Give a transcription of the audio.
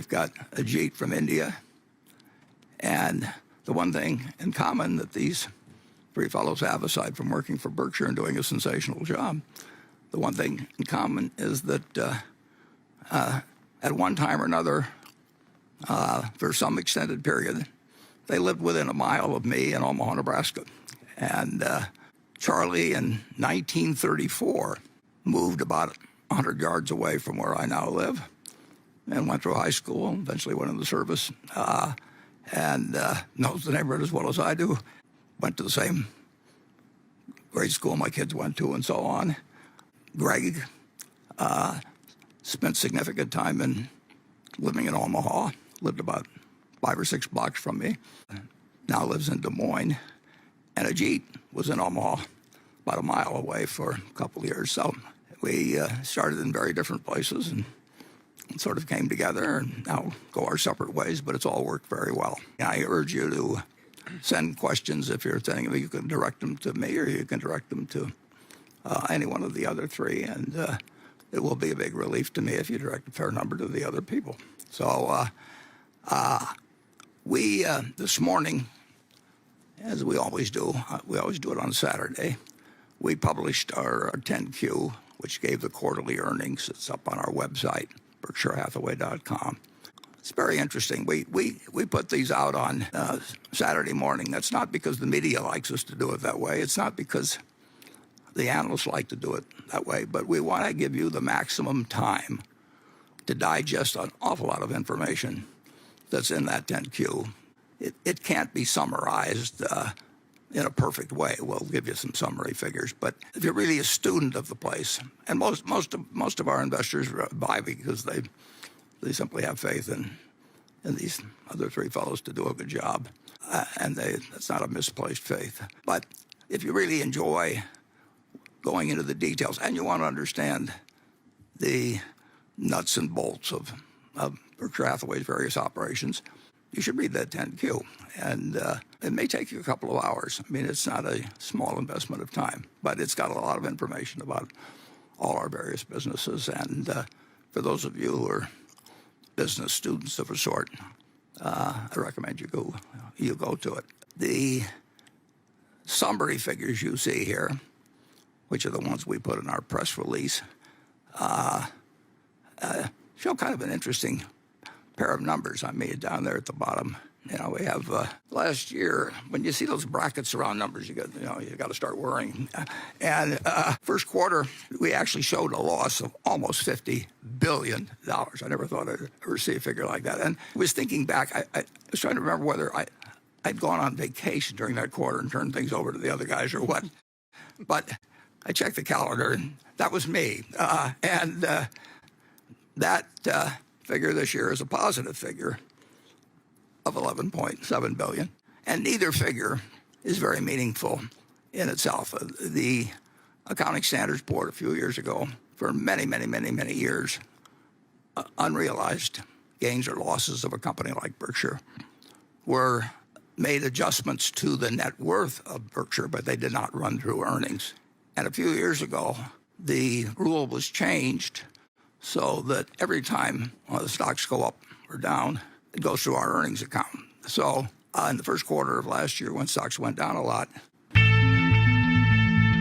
we've got Ajit from India. And the one thing in common that these three fellows have, aside from working for Berkshire and doing a sensational job, the one thing in common is that at one time or another, for some extended period, they lived within a mile of me in Omaha, Nebraska. And Charlie, in 1934, moved about 100 yards away from where I now live and went through high school, eventually went into the service, and knows the neighborhood as well as I do. Went to the same grade school my kids went to and so on. Greg spent significant time in living in Omaha, lived about 5 or 6 blocks from me, now lives in Des Moines. And Ajit was in Omaha, about a mile away for a couple of years. So we started in very different places and sort of came together and now go our separate ways, but it's all worked very well. I urge you to send questions if you're thinking you can direct them to me or you can direct them to any one of the other three, and it will be a big relief to me if you direct a fair number to the other people. So we, this morning, as we always do it on Saturday, we published our 10Q, which gave the quarterly earnings. It's up on our website, berkshirehathaway.com. It's very interesting. We put these out on Saturday morning. That's not because the media likes us to do it that way. It's not because the analysts like to do it that way. But we want to give you the maximum time to digest an awful lot of information that's in that 10Q. It can't be summarized in a perfect way. We'll give you some summary figures. But if you're really a student of the place, and most of our investors buy because they simply have faith in these other three fellows to do a good job, and that's not a misplaced faith. But if you really enjoy going into the details and you want to understand the nuts and bolts of Berkshire Hathaway's various operations, you should read that 10Q. And it may take you a couple of hours. I mean, it's not a small investment of time, but it's got a lot of information about all our various businesses. And for those of you who are business students of a sort, I recommend you go to it. The summary figures you see here, which are the ones we put in our press release, show kind of an interesting pair of numbers. I mean, down there at the bottom, we have last year. When you see those brackets around numbers, you got to start worrying. And first quarter, we actually showed a loss of almost $50 billion. I never thought I'd ever see a figure like that. And I was thinking back. I was trying to remember whether I'd gone on vacation during that quarter and turned things over to the other guys or what. But I checked the calendar, and that was me. And that figure this year is a positive figure of $11.7 billion. And neither figure is very meaningful in itself. The Accounting Standards Board a few years ago, for many, many, many, many years, unrealized gains or losses of a company like Berkshire were made adjustments to the net worth of Berkshire, but they did not run through earnings. And a few years ago, the rule was changed so that every time the stocks go up or down, it goes through our earnings account. So in the first quarter of last year, when stocks went down a lot,